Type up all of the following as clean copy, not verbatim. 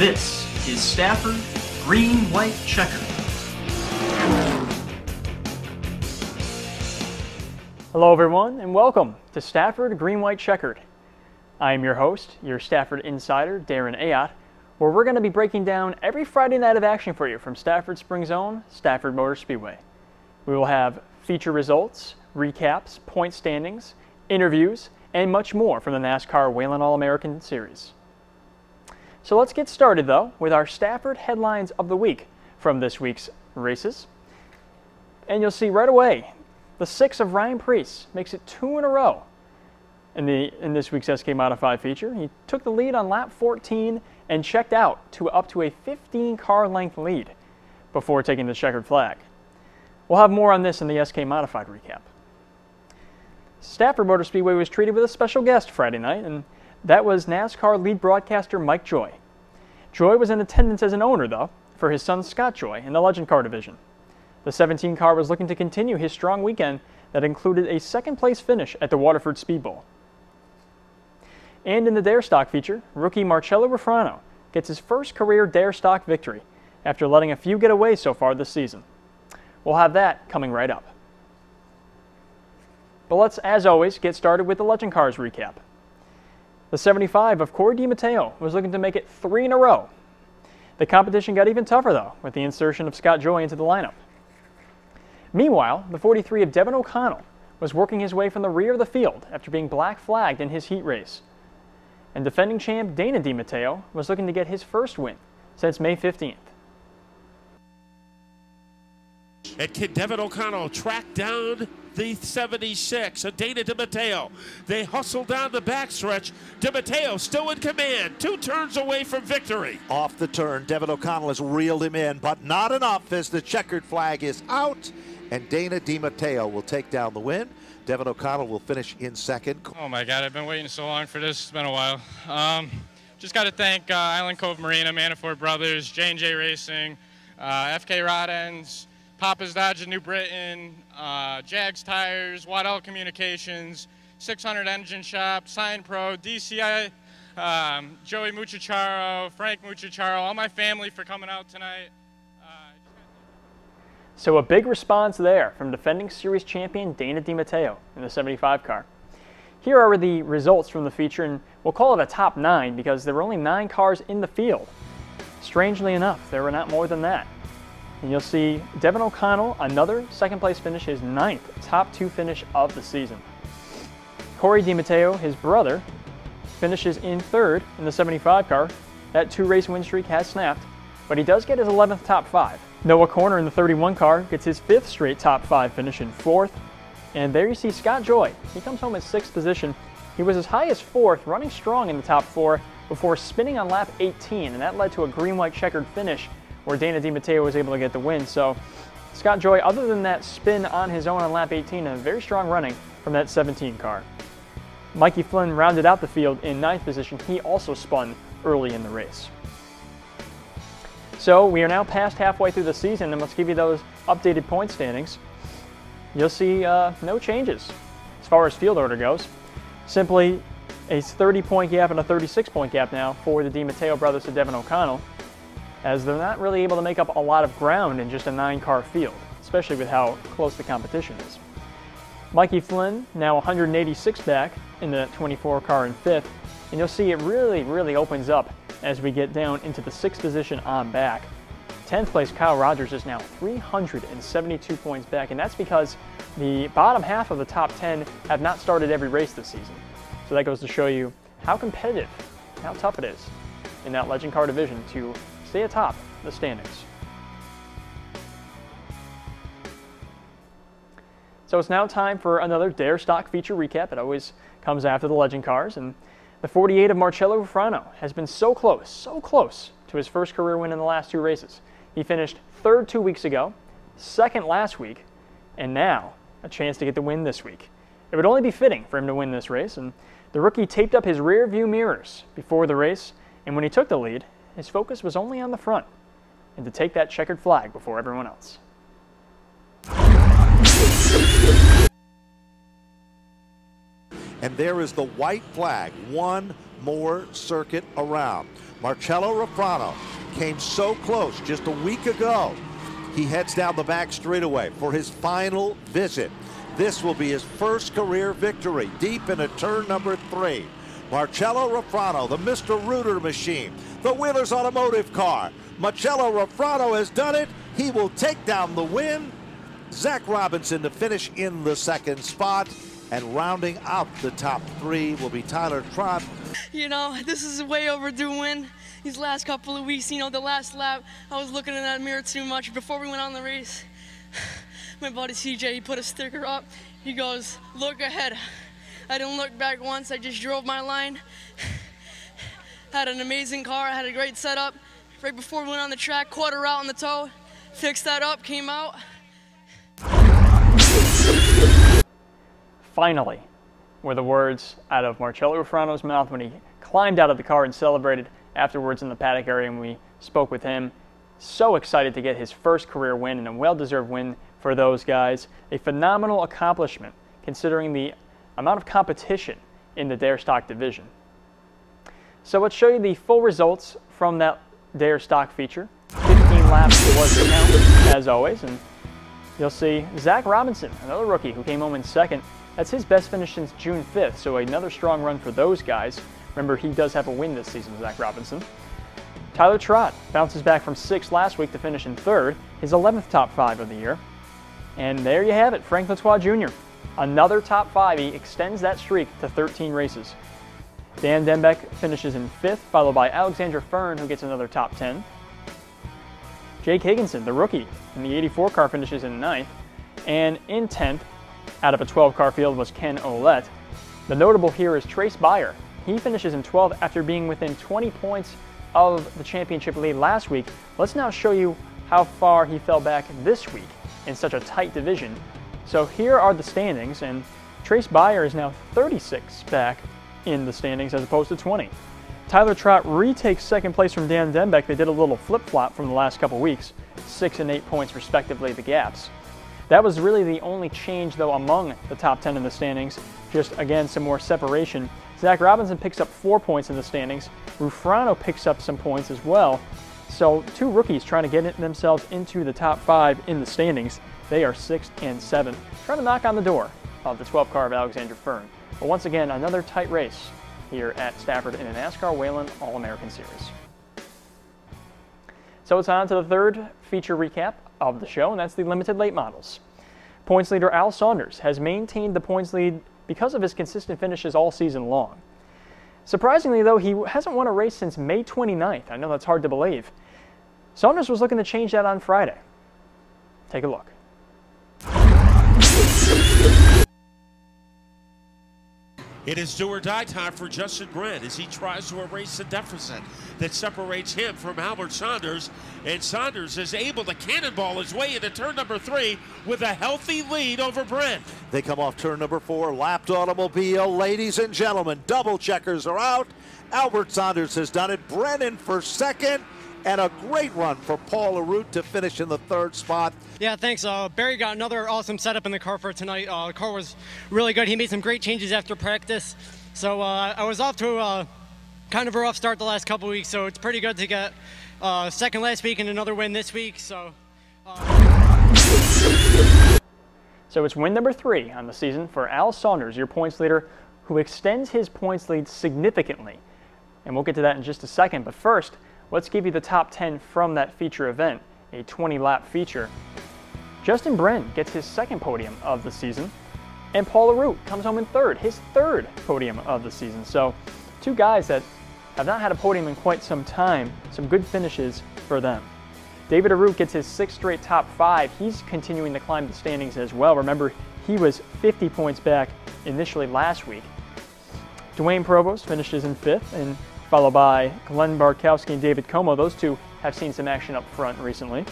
This is Stafford Green-White-Checkered. Hello everyone and welcome to Stafford Green-White-Checkered. I am your host, your Stafford insider, Darren Ayotte, where we're going to be breaking down every Friday night of action for you from Stafford Spring's own Stafford Motor Speedway. We will have feature results, recaps, point standings, interviews, and much more from the NASCAR Whelen All-American Series. So let's get started though with our Stafford headlines of the week from this week's races. And you'll see right away, the 6 of Ryan Preece makes it 2 in a row in this week's SK Modified feature. He took the lead on lap 14 and checked out up to a 15 car length lead before taking the checkered flag. We'll have more on this in the SK Modified recap. Stafford Motor Speedway was treated with a special guest Friday night, and that was NASCAR lead broadcaster Mike Joy. Joy was in attendance as an owner, though, for his son Scott Joy in the Legend Car division. The 17 car was looking to continue his strong weekend that included a second-place finish at the Waterford Speed Bowl. And in the Dare Stock feature, rookie Marcello Ruffano gets his first career Dare Stock victory after letting a few get away so far this season. We'll have that coming right up. But let's, as always, get started with the Legend Cars recap. The 75 of Corey DiMatteo was looking to make it 3 in a row. The competition got even tougher, though, with the insertion of Scott Joy into the lineup. Meanwhile, the 43 of Devin O'Connell was working his way from the rear of the field after being black flagged in his heat race. And defending champ Dana DiMatteo was looking to get his first win since May 15th. And can Devin O'Connell track down the 76 of Dana DiMatteo? They hustle down the backstretch. DiMatteo still in command, 2 turns away from victory. Off the turn, Devin O'Connell has reeled him in, but not enough as the checkered flag is out, and Dana DiMatteo will take down the win. Devin O'Connell will finish in second. Oh my God, I've been waiting so long for this. It's been a while. Just got to thank Island Cove Marina, Manafort Brothers, J&J Racing, FK Rod Ends, Papa's Dodge in New Britain, Jags Tires, Waddell Communications, 600 Engine Shop, Sign Pro, DCI, Joey Muchacharo, Frank Muchacharo, all my family for coming out tonight. So a big response there from defending series champion Dana DiMatteo in the 75 car. Here are the results from the feature, and we'll call it a top 9 because there were only 9 cars in the field. Strangely enough, there were not more than that. And you'll see Devin O'Connell, another second place finish, his 9th top 2 finish of the season. Corey DiMatteo, his brother, finishes in 3rd in the 75 car. That 2-race win streak has snapped, but he does get his 11th top 5. Noah Corner in the 31 car gets his 5th straight top 5 finish in 4th. And there you see Scott Joy. He comes home in 6th position. He was as high as 4th, running strong in the top 4 before spinning on lap 18, and that led to a green-white-checkered finish where Dana DiMatteo was able to get the win. So Scott Joy, other than that spin on his own on lap 18, a very strong running from that 17 car. Mikey Flynn rounded out the field in 9th position. He also spun early in the race. So we are now past halfway through the season, and let's give you those updated point standings. You'll see no changes as far as field order goes. Simply a 30-point gap and a 36-point gap now for the DiMatteo brothers to Devin O'Connell, as they're not really able to make up a lot of ground in just a 9-car field, especially with how close the competition is. Mikey Flynn now 186 back in the 24 car in 5th, and you'll see it really opens up as we get down into the 6th position on back. 10th place Kyle Rogers is now 372 points back, and that's because the bottom half of the top 10 have not started every race this season. So that goes to show you how competitive, how tough it is in that Legend Car division to stay atop the standings. So it's now time for another Dare Stock feature recap. It always comes after the Legend Cars, and the 48 of Marcello Ruffano has been so close to his first career win in the last 2 races. He finished 3rd 2 weeks ago, 2nd last week, and now a chance to get the win this week. It would only be fitting for him to win this race, and the rookie taped up his rear view mirrors before the race, and when he took the lead, his focus was only on the front and to take that checkered flag before everyone else. And there is the white flag, 1 more circuit around. Marcello Rafano came so close just a week ago. He heads down the back straightaway for his final visit. This will be his first career victory, deep into turn number 3. Marcello Rafano, the Mr. Rooter machine, the Wheelers Automotive car. Marcello Rafano has done it. He will take down the win. Zach Robinson to finish in the second spot. And rounding out the top 3 will be Tyler Trott. You know, this is a way overdue win. These last couple of weeks, you know, the last lap, I was looking in that mirror too much. Before we went on the race, my buddy CJ, he put a sticker up. He goes, "Look ahead." I didn't look back once. I just drove my line. Had an amazing car. I had a great setup. Right before we went on the track, caught a route on the toe, fixed that up, came out. Finally, were the words out of Marcello Rafano's mouth when he climbed out of the car and celebrated afterwards in the paddock area, and we spoke with him. So excited to get his first career win, and a well-deserved win for those guys. A phenomenal accomplishment considering the amount of competition in the Dare Stock division. So let's show you the full results from that Dare Stock feature. 15 laps it was to count, as always, and you'll see Zach Robinson, another rookie who came home in second. That's his best finish since June 5th, so another strong run for those guys. Remember, he does have a win this season, Zach Robinson. Tyler Trott bounces back from 6th last week to finish in 3rd, his 11th top 5 of the year. And there you have it, Frank Latois Jr. Another top 5. He extends that streak to 13 races. Dan Dembeck finishes in 5th, followed by Alexander Fern, who gets another top 10. Jake Higginson, the rookie, in the 84 car finishes in 9th. And in 10th, out of a 12-car field, was Ken Ouellette. The notable here is Trace Beyer. He finishes in 12th after being within 20 points of the championship lead last week. Let's now show you how far he fell back this week in such a tight division. So here are the standings, and Trace Beyer is now 36 back in the standings as opposed to 20. Tyler Trott retakes second place from Dan Dembeck. They did a little flip-flop from the last couple weeks, 6 and 8 points respectively, the gaps. That was really the only change, though, among the top 10 in the standings. Just, again, some more separation. Zach Robinson picks up 4 points in the standings. Rufrano picks up some points as well. So 2 rookies trying to get themselves into the top 5 in the standings. They are 6th and 7th, trying to knock on the door of the 12 car of Alexander Fern. But once again, another tight race here at Stafford in a NASCAR Whelen All-American Series. So it's on to the third feature recap of the show, and that's the limited late models. Points leader Al Saunders has maintained the points lead because of his consistent finishes all season long. Surprisingly, though, he hasn't won a race since May 29th. I know that's hard to believe. Saunders was looking to change that on Friday. Take a look. It is do or die time for Justin Grant as he tries to erase the deficit that separates him from Albert Saunders. And Saunders is able to cannonball his way into turn number 3 with a healthy lead over Brent. They come off turn number 4, lapped automobile. Ladies and gentlemen, double checkers are out. Albert Saunders has done it. Brennan for second. And a great run for Paul Ayotte to finish in the 3rd spot. Yeah, thanks. Barry got another awesome setup in the car for tonight. The car was really good. He made some great changes after practice. So I was off to kind of a rough start the last couple weeks, so it's pretty good to get second last week and another win this week. So it's win number 3 on the season for Al Saunders, your points leader, who extends his points lead significantly. And we'll get to that in just a second. But first, let's give you the top 10 from that feature event, a 20-lap feature. Justin Bren gets his 2nd podium of the season, and Paul Ayotte comes home in 3rd, his 3rd podium of the season. So 2 guys that have not had a podium in quite some time, some good finishes for them. David Ayotte gets his 6th straight top 5. He's continuing to climb the standings as well. Remember, he was 50 points back initially last week. Dwayne Provost finishes in 5th, and followed by Glenn Barkowski and David Como. Those 2 have seen some action up front recently.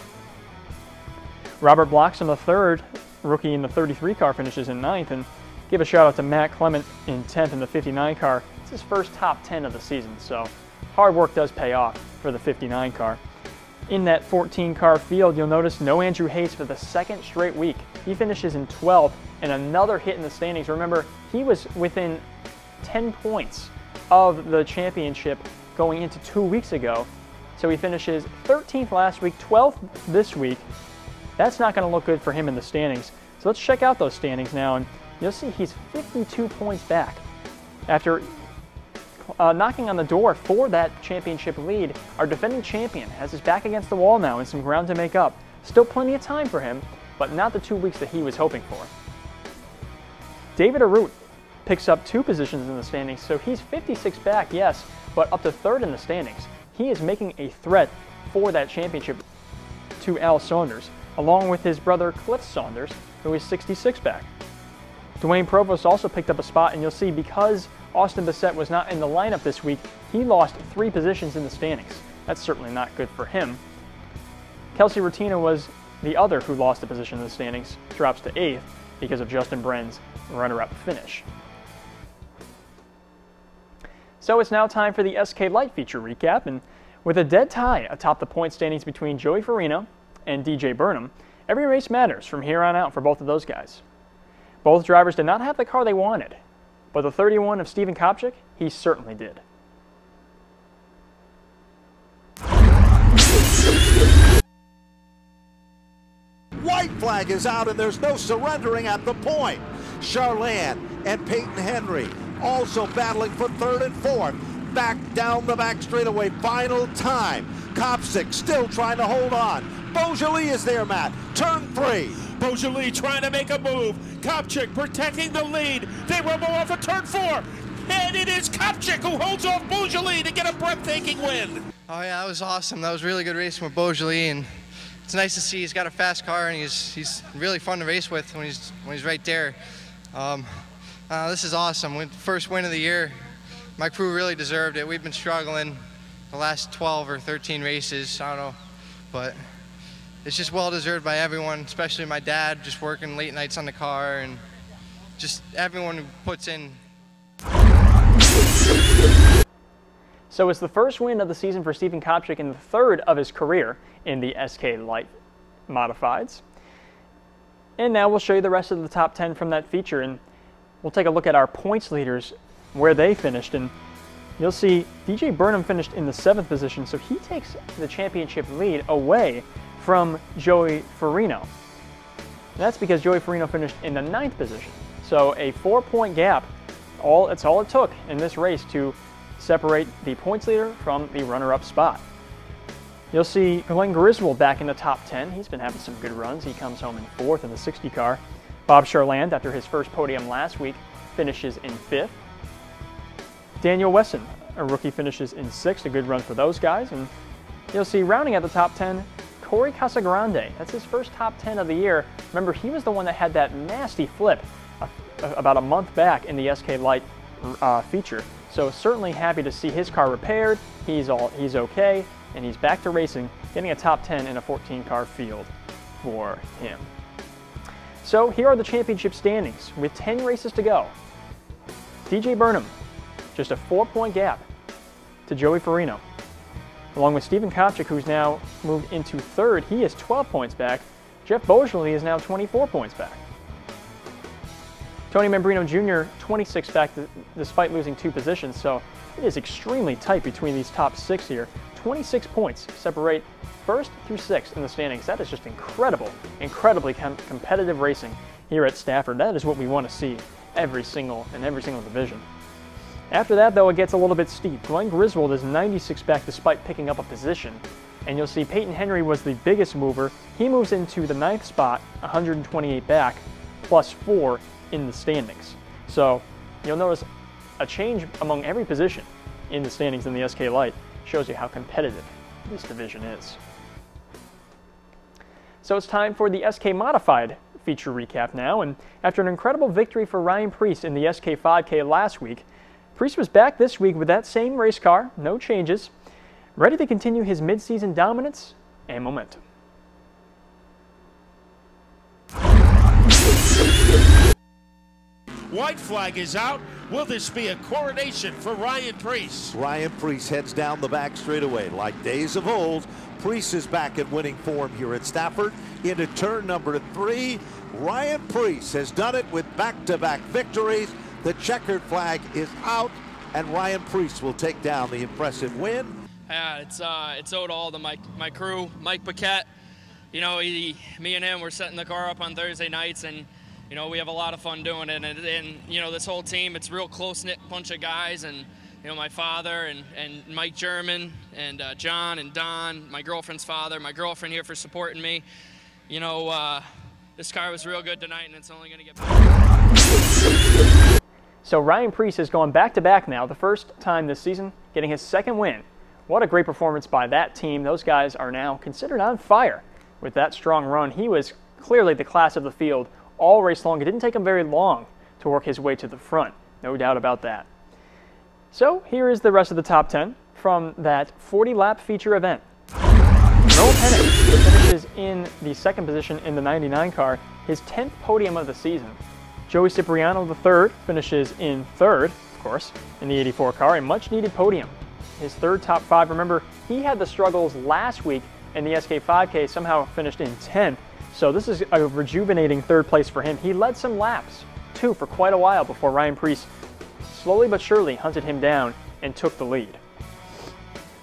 Robert Bloxham, the 3rd rookie in the 33 car, finishes in 9th. And give a shout out to Matt Clement in 10th in the 59 car. It's his first top 10 of the season, so hard work does pay off for the 59 car. In that 14 car field, you'll notice no Andrew Hayes for the 2nd straight week. He finishes in 12th, and another hit in the standings. Remember, he was within 10 points of the championship going into 2 weeks ago. So he finishes 13th last week, 12th this week. That's not going to look good for him in the standings. So let's check out those standings now, and you'll see he's 52 points back. After knocking on the door for that championship lead, our defending champion has his back against the wall now and some ground to make up. Still plenty of time for him, but not the 2 weeks that he was hoping for. David Ayotte picks up 2 positions in the standings, so he's 56 back, yes, but up to 3rd in the standings. He is making a threat for that championship to Al Saunders, along with his brother Cliff Saunders, who is 66 back. Dwayne Provost also picked up a spot, and you'll see because Austin Bassett was not in the lineup this week, he lost 3 positions in the standings. That's certainly not good for him. Kelsey Ratina was the other who lost a position in the standings, drops to 8th because of Justin Bren's runner-up finish. So it's now time for the SK Light feature recap, and with a dead tie atop the point standings between Joey Farina and DJ Burnham, every race matters from here on out for both of those guys. Both drivers did not have the car they wanted, but the 31 of Steven Kopchik, he certainly did. White flag is out, and there's no surrendering at the point. Charland and Peyton Henry also battling for 3rd and 4th. Back down the back straightaway, final time. Kopchik still trying to hold on. Beaujolais is there, Matt. Turn 3. Beaujolais trying to make a move. Kopchik protecting the lead. They rumble off of turn 4. And it is Kopchik who holds off Beaujolais to get a breathtaking win. Oh yeah, that was awesome. That was really good racing with Beaujolais, and it's nice to see he's got a fast car, and he's really fun to race with when he's right there. This is awesome. First win of the year. My crew really deserved it. We've been struggling the last 12 or 13 races. I don't know, but it's just well deserved by everyone, especially my dad, just working late nights on the car, and just everyone who puts in. So it's the first win of the season for Steven Kopchik and the 3rd of his career in the SK Light Modifieds. And now we'll show you the rest of the top 10 from that feature, and we'll take a look at our points leaders, where they finished. And you'll see DJ Burnham finished in the 7th position, so he takes the championship lead away from Joey Farina. And that's because Joey Farina finished in the 9th position. So a 4-point gap, that's all it took in this race to separate the points leader from the runner-up spot. You'll see Glenn Griswold back in the top 10. He's been having some good runs. He comes home in 4th in the 60 car. Bob Charland, after his first podium last week, finishes in 5th. Daniel Wesson, a rookie, finishes in 6th. A good run for those guys. And you'll see rounding at the top 10, Corey Casagrande. That's his first top 10 of the year. Remember, he was the one that had that nasty flip about a month back in the SK Light feature. So certainly happy to see his car repaired. He's okay, and he's back to racing, getting a top 10 in a 14-car field for him. So here are the championship standings with 10 races to go. DJ Burnham, just a 4-point gap to Joey Farina. Along with Steven Kopchik, who's now moved into 3rd, he is 12 points back. Jeff Beaujolais is now 24 points back. Tony Membrino Jr., 26 back despite losing 2 positions, so it is extremely tight between these top 6 here. 26 points separate 1st through 6th in the standings. That is just incredible, incredibly competitive racing here at Stafford. That is what we want to see in every single division. After that, though, it gets a little bit steep. Glenn Griswold is 96 back despite picking up a position. And you'll see Peyton Henry was the biggest mover. He moves into the 9th spot, 128 back, plus 4 in the standings. So you'll notice a change among every position in the standings in the SK Light. Shows you how competitive this division is. So it's time for the SK Modified feature recap now. And after an incredible victory for Ryan Preece in the SK 5K last week, Preece was back this week with that same race car, no changes, ready to continue his mid-season dominance and momentum. White flag is out. Will this be a coronation for Ryan Preece? Ryan Preece heads down the back straightaway. Like days of old, Preece is back in winning form here at Stafford. Into turn number 3, Ryan Preece has done it with back-to-back victories. The checkered flag is out, and Ryan Preece will take down the impressive win. Yeah, it's owed all to my crew, Mike Paquette. You know, me and him, we're setting the car up on Thursday nights, and you know, we have a lot of fun doing it. And you know, this whole team, it's a real close-knit bunch of guys, and you know, my father and Mike German and John and Don, my girlfriend's father, my girlfriend here for supporting me. You know, this car was real good tonight, and it's only going to get better. So Ryan Preece has gone back-to-back now, the first time this season, getting his second win. What a great performance by that team. Those guys are now considered on fire with that strong run. He was clearly the class of the field all race long. It didn't take him very long to work his way to the front, no doubt about that. So here is the rest of the top 10 from that 40-lap feature event. Noah Pennick finishes in the second position in the 99 car, his 10th podium of the season. Joey Cipriano III finishes in third, of course, in the 84 car, a much-needed podium. His third top 5. Remember, he had the struggles last week in the SK5K, somehow finished in 10th. So this is a rejuvenating third place for him. He led some laps, too, for quite a while before Ryan Preece slowly but surely hunted him down and took the lead.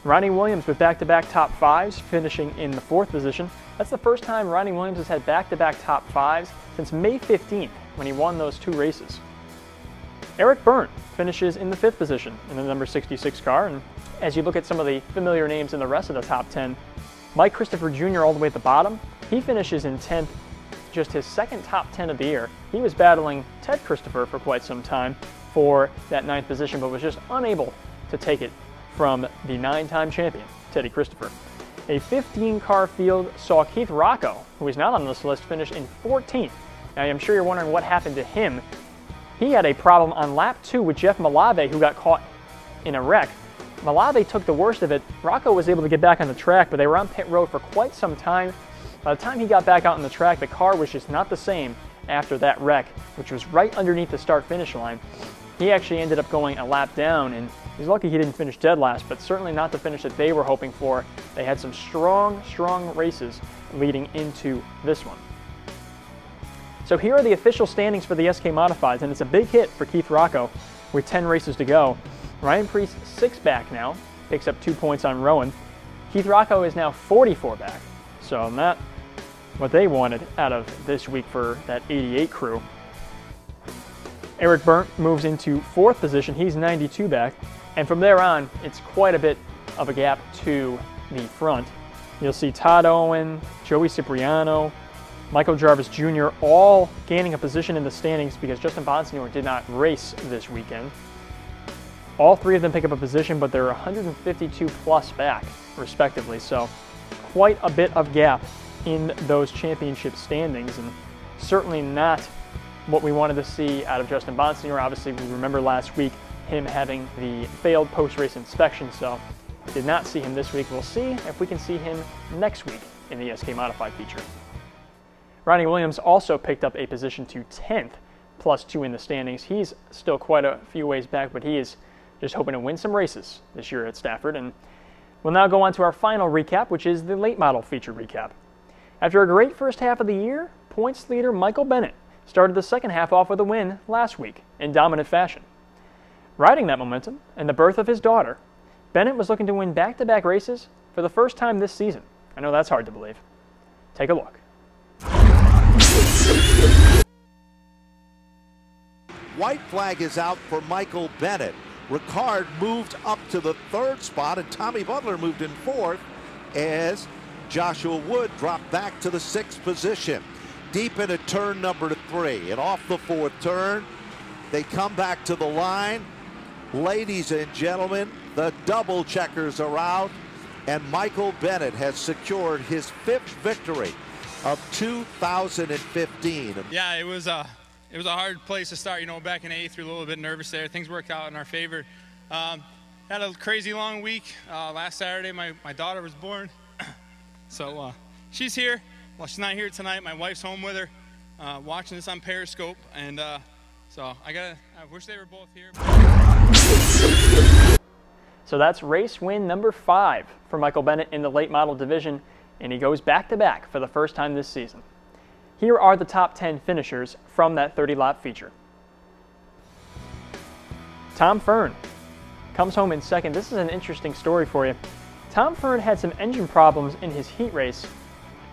Ronnie Williams with back-to-back top 5s, finishing in the 4th position. That's the first time Ronnie Williams has had back-to-back top 5s since May 15th, when he won those 2 races. Eric Byrne finishes in the 5th position in the number 66 car, and as you look at some of the familiar names in the rest of the top 10, Mike Christopher Jr. all the way at the bottom, he finishes in 10th, just his second top 10 of the year. He was battling Ted Christopher for quite some time for that 9th position, but was just unable to take it from the 9-time champion, Teddy Christopher. A 15-car field saw Keith Rocco, who is not on this list, finish in 14th. Now, I'm sure you're wondering what happened to him. He had a problem on lap 2 with Jeff Malave, who got caught in a wreck. Malave took the worst of it. Rocco was able to get back on the track, but they were on pit road for quite some time. By the time he got back out on the track, the car was just not the same after that wreck, which was right underneath the start-finish line. He actually ended up going a lap down, and he's lucky he didn't finish dead last, but certainly not the finish that they were hoping for. They had some strong races leading into this one. So here are the official standings for the SK Modifieds, and it's a big hit for Keith Rocco with 10 races to go. Ryan Preece 6 back now, picks up 2 points on Rowan. Keith Rocco is now 44 back, so not what they wanted out of this week for that 88 crew. Eric Byrne moves into 4th position. He's 92 back, and from there on, it's quite a bit of a gap to the front. You'll see Todd Owen, Joey Cipriano, Michael Jarvis Jr. all gaining a position in the standings because Justin Bonsignor did not race this weekend. All 3 of them pick up a position, but they're 152 plus back, respectively. So quite a bit of gap in those championship standings, and certainly not what we wanted to see out of Justin Bonsignor. Obviously, we remember last week him having the failed post-race inspection, so did not see him this week. We'll see if we can see him next week in the SK Modified feature. Ronnie Williams also picked up a position to 10th, plus 2 in the standings. He's still quite a few ways back, but he is just hoping to win some races this year at Stafford. And we'll now go on to our final recap, which is the late model feature recap. After a great first half of the year, points leader Michael Bennett started the second half off with a win last week in dominant fashion. Riding that momentum and the birth of his daughter, Bennett was looking to win back-to-back races for the first time this season. I know that's hard to believe. Take a look. White flag is out for Michael Bennett. Ricard moved up to the 3rd spot, and Tommy Butler moved in 4th as Joshua Wood dropped back to the 6th position. Deep into turn number 3, and off the 4th turn, they come back to the line. Ladies and gentlemen, the double checkers are out, and Michael Bennett has secured his 5th victory of 2015. Yeah, it was a hard place to start, you know, back in 8th, we were a little bit nervous there. Things worked out in our favor. Had a crazy long week. Last Saturday, my daughter was born. So she's here. Well, she's not here tonight. My wife's home with her, watching this on Periscope. And so I wish they were both here. So that's race win number 5 for Michael Bennett in the late model division, and he goes back-to-back for the first time this season. Here are the top 10 finishers from that 30-lap feature. Tom Fern comes home in second. This is an interesting story for you. Tom Fern had some engine problems in his heat race,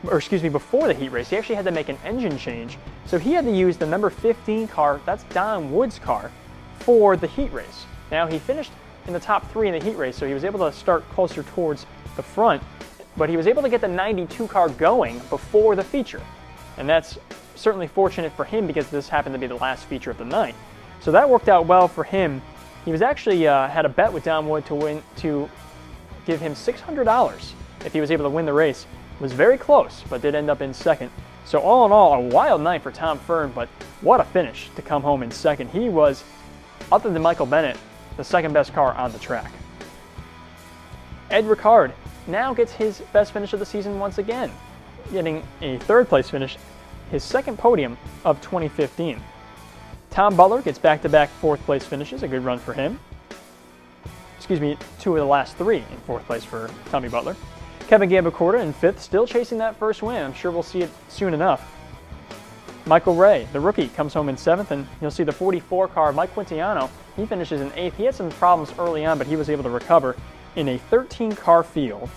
or excuse me, before the heat race. He actually had to make an engine change, so he had to use the number 15 car, that's Don Wood's car, for the heat race. Now, he finished in the top 3 in the heat race, so he was able to start closer towards the front, but he was able to get the 92 car going before the feature. And that's certainly fortunate for him because this happened to be the last feature of the night. So that worked out well for him. He was actually had a bet with Don Wood to give him $600 if he was able to win the race. It was very close, but did end up in second. So all in all, a wild night for Tom Fern, but what a finish to come home in second. He was, other than Michael Bennett, the second best car on the track. Ed Ricard now gets his best finish of the season once again, getting a third place finish, his second podium of 2015. Tom Butler gets back-to-back fourth place finishes, a good run for him. Excuse me, 2 of the last 3 in fourth place for Tommy Butler. Kevin Gambacorta in fifth, still chasing that first win. I'm sure we'll see it soon enough. Michael Ray, the rookie, comes home in 7th, and you'll see the 44 car, Mike Quintiano, he finishes in 8th. He had some problems early on, but he was able to recover in a 13 car field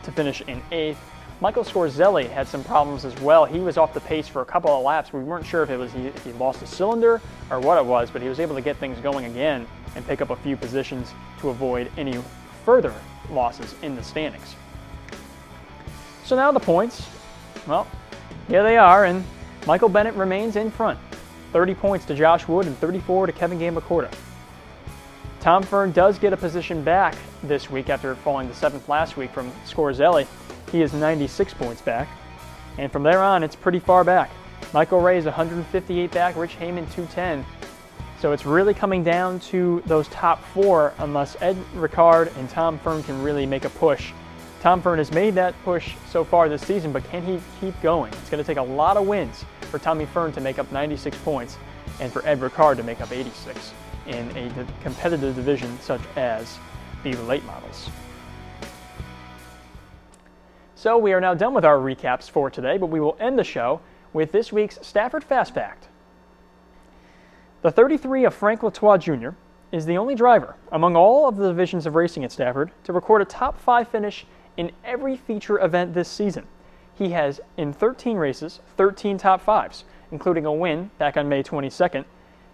to finish in 8th. Michael Scorzelli had some problems as well. He was off the pace for a couple of laps. We weren't sure if he lost a cylinder or what it was, but he was able to get things going again and pick up a few positions to avoid any further losses in the standings. So now the points, well, here they are, and Michael Bennett remains in front. 30 points to Josh Wood and 34 to Kevin Gambacorta. Tom Fern does get a position back this week after falling to 7th last week from Scorzelli. He is 96 points back, and from there on, it's pretty far back. Michael Ray is 158 back, Rich Heyman 210. So it's really coming down to those top 4 unless Ed Ricard and Tom Fern can really make a push. Tom Fern has made that push so far this season, but can he keep going? It's going to take a lot of wins for Tommy Fern to make up 96 points and for Ed Ricard to make up 86 in a competitive division such as the late models. So we are now done with our recaps for today, but we will end the show with this week's Stafford Fast Fact. The 33 of Frank Latour Jr. is the only driver among all of the divisions of racing at Stafford to record a top 5 finish in every feature event this season. He has, in 13 races, 13 top 5s, including a win back on May 22nd.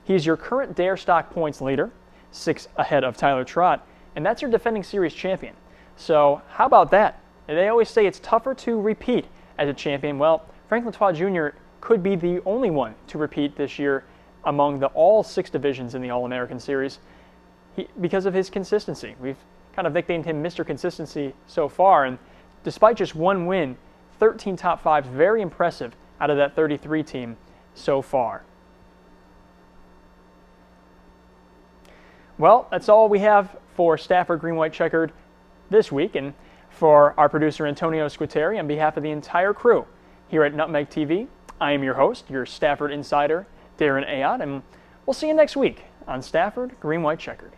He is your current Dare Stock points leader, 6 ahead of Tyler Trott, and that's your defending series champion. So how about that? They always say it's tougher to repeat as a champion. Well, Frank Latour Jr. could be the only one to repeat this year among all 6 divisions in the All-American Series because of his consistency. We've kind of nicknamed him Mr. Consistency so far, and despite just 1 win, 13 top 5s, very impressive out of that 33 team so far. Well, that's all we have for Stafford Green-White-Checkered this week, and for our producer Antonio Squitieri, on behalf of the entire crew here at Nutmeg TV, I am your host, your Stafford insider, Darren Ayotte, and we'll see you next week on Stafford Green-White-Checkered.